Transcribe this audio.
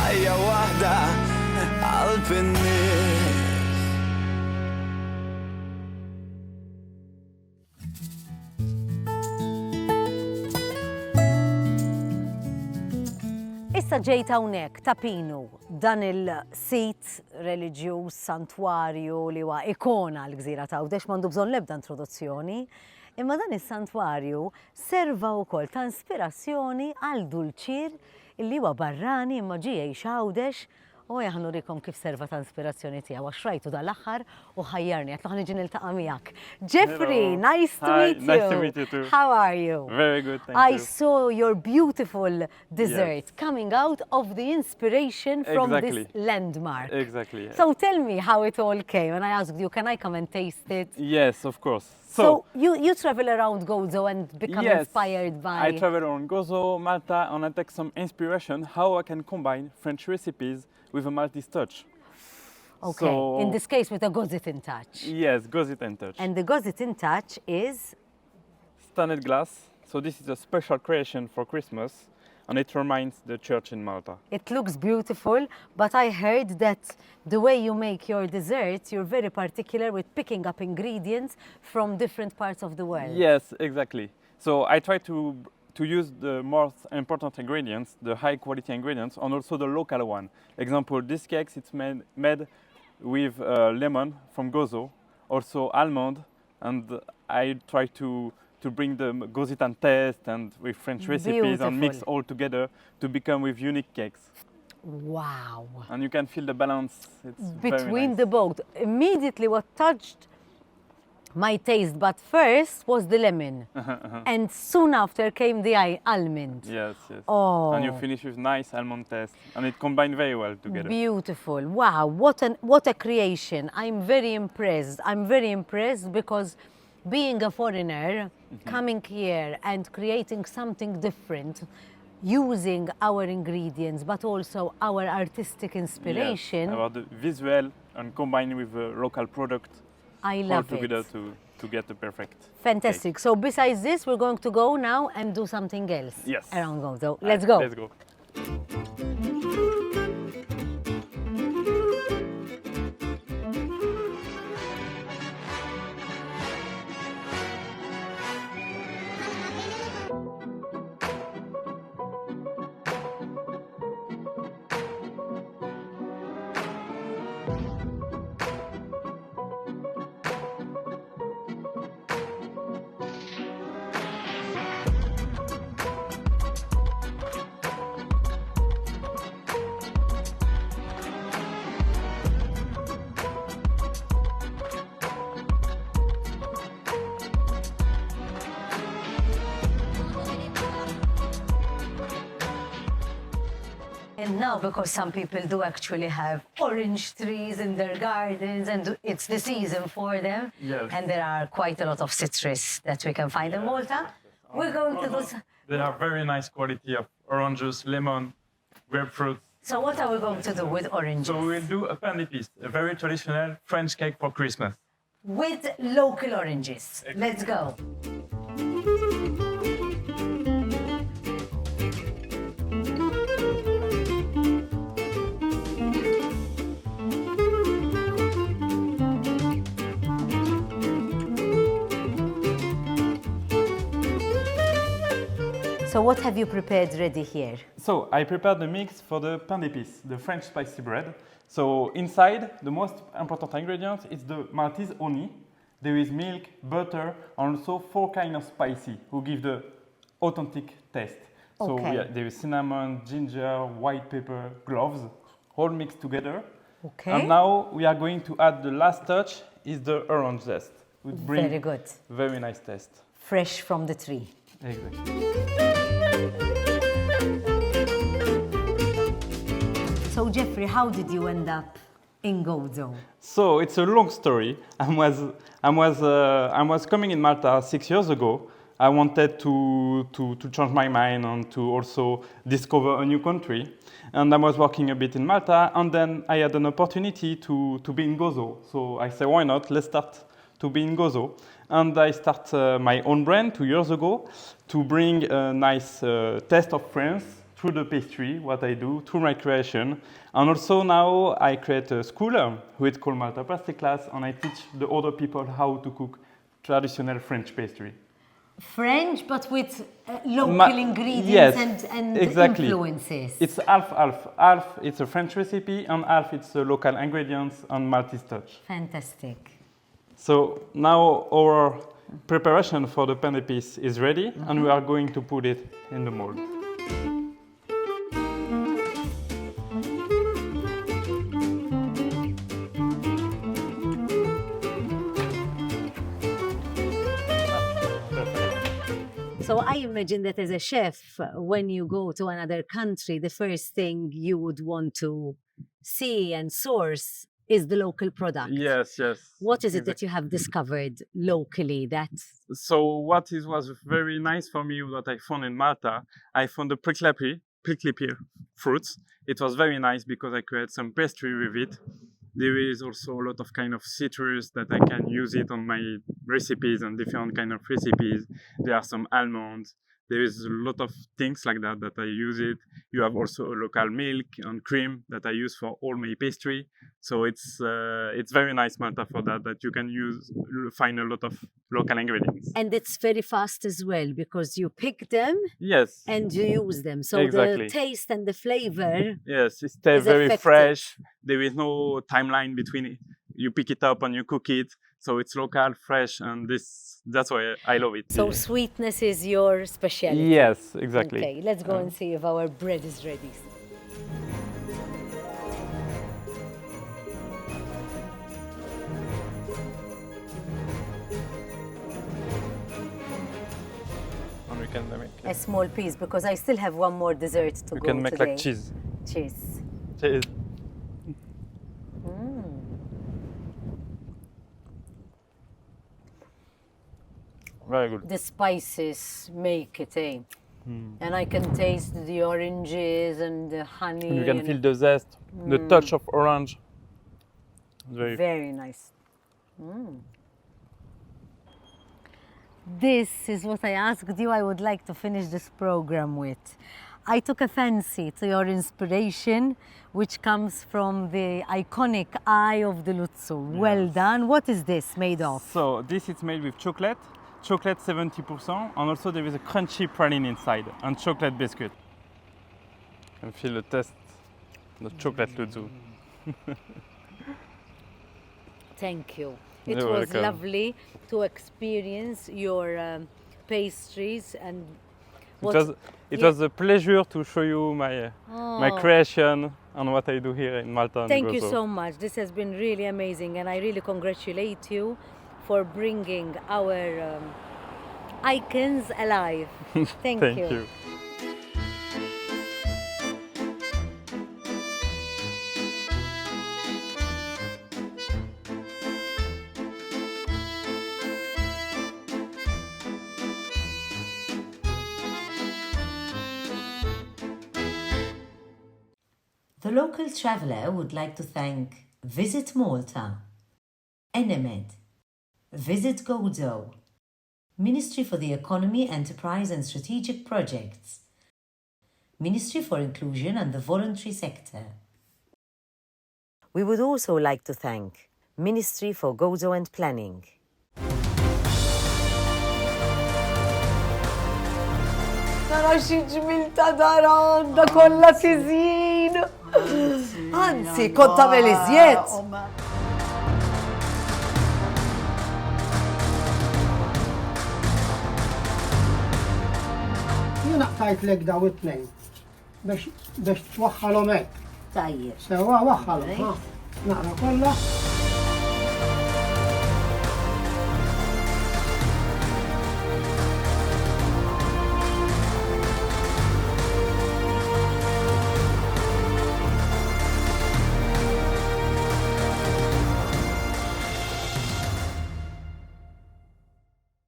ħajja waħda għal-pinnis. Issa ġejt hawnhekk Ta Pinu, dan il-sit reliġjuż santwarju li huwa ikona l-Gżira ta' Għawdex m'għandu bżonn l-ebda introduzzjoni, imma dan is-santwarju serva wkoll ta' ispirazzjoni għal dulċir illi huwa barrani imma ġie jgħix Għawdex u ħanurikom kif serva ta' ispirazzjoni tiegħu għax rajtu dal-aħħar u ħajjarni qed niġi niltaqa' miegħek. Geoffrey, nice to meet you. Nice to meet you too. How are you? Very good, thank I you. saw your beautiful dessert coming out of the inspiration from Exactly. this landmark. Exactly. Yes. So tell me how it all came. And I asked you, can I come and taste it? Yes, of course. So you travel around Gozo and become yes, inspired by... I travel around Gozo, Malta, and I take some inspiration how I can combine French recipes with a Maltese touch. Okay, So, in this case with a Gozitan touch. yes, Gozitan touch. And the Gozitan touch is... Stained glass. So this is a special creation for Christmas, and it reminds the church in Malta. It looks beautiful, but I heard that the way you make your desserts, you're very particular with picking up ingredients from different parts of the world. Yes, exactly. So I try to use the most important ingredients, the high quality ingredients, and also the local one. Example, this cake, it's made with lemon from Gozo, also almond, and I try to bring the Gozitan taste and with French recipes and mix all together to become with unique cakes. Wow. And you can feel the balance. It's very Between nice. the both. Immediately what touched my taste, but first was the lemon. And soon after came the almond. Yes, yes. Oh. And you finish with nice almond taste, and it combined very well together. Beautiful. Wow, what a creation. I'm very impressed. I'm very impressed because being a foreigner, coming here and creating something different, using our ingredients, but also our artistic inspiration. Yes, about the visual and combined with the local product. I all love together it. to get the perfect. Fantastic. So besides this, we're going to go now and do something else Yes. around Gozo. Let's go. Let's go. And now, because some people do actually have orange trees in their gardens and it's the season for them, Yes. and there are quite a lot of citrus that we can find in Malta, we're going to do... They are very nice quality of oranges, lemon, grapefruit. So what are we going to do with oranges? So we will do a pain d'épices, a very traditional French cake for Christmas. With local oranges. Let's go. So what have you prepared ready here? So I prepared the mix for the pain d'épices, the French spicy bread. So inside, the most important ingredient is the Maltese honey. There is milk, butter, and also 4 kinds of spicy who give the authentic taste. So Okay. there is cinnamon, ginger, white pepper, cloves, all mixed together. Okay. And now we are going to add the last touch is the orange zest, which brings Very good. very nice taste. Fresh from the tree. Exactly. So Geoffrey, how did you end up in Gozo? So it's a long story. I was coming in Malta 6 years ago. I wanted to change my mind and to also discover a new country. And I was working a bit in Malta, and then I had an opportunity to be in Gozo. So I said, why not? Let's start to be in Gozo. And I start my own brand 2 years ago to bring a nice taste of France through the pastry, what I do, through my creation. And also now I create a school who is called Malta Pastry Class, and I teach the other people how to cook traditional French pastry. French, but with local ingredients yes, and exactly. influences. It's half. Half it's a French recipe, and half it's local ingredients and Maltese touch. Fantastic. So now our preparation for the pan épice is ready, and we are going to put it in the mold. So I imagine that as a chef, when you go to another country, the first thing you would want to see and source is the local product. Yes. What is it that you have discovered locally that... So what was very nice for me, what I found in Malta, I found the prickly pear fruits. It was very nice because I created some pastry with it. There is also a lot of kind of citrus that I can use it on my recipes and different kind of recipes. There are some almonds. There is a lot of things like that I use it. You have also a local milk and cream that I use for all my pastry. So it's very nice, Malta, for that you can find a lot of local ingredients. And it's very fast as well because you pick them yes, and you use them. So exactly. The taste and the flavor yes, it stays very effective. fresh. There is no timeline between it. You pick it up and you cook it. So it's local, fresh, and that's why I love it. So sweetness is your specialty? Yes, exactly. Okay, let's go and see if our bread is ready. And we can make a small piece because I still have one more dessert to go today. We can make today. like cheese. Cheese. Cheese. Very good. The spices make it, and I can taste the oranges and the honey. And you can feel the zest, the touch of orange. Very nice. This is what I asked you I would like to finish this program with. I took a fancy to your inspiration, which comes from the iconic eye of the Lutzu. Yes. Well done. What is this made of? So this is made with chocolate 70%, and also there is a crunchy praline inside, and chocolate biscuit. You can feel the taste, the chocolate Lutzu. Thank you. It You're was welcome. lovely to experience your pastries and it was a pleasure to show you my creation and what I do here in Malta and Gozo. Thank you so much. This has been really amazing, and I really congratulate you for bringing our icons alive. Thank you. The local traveller would like to thank Visit Malta, Enemed, Visit Gozo, Ministry for the Economy, Enterprise and Strategic Projects, Ministry for Inclusion and the Voluntary Sector. We would also like to thank Ministry for Gozo and Planning. Tara xi ġmil ta' daran, da kollha tiżjin. Anzi, kont tagħmel iżjed. Jien naqtajtlek daw it-tnejn biex twaħħalhom hekk. Tajjeb. Sewwa waħħalhom. Naqra kollha.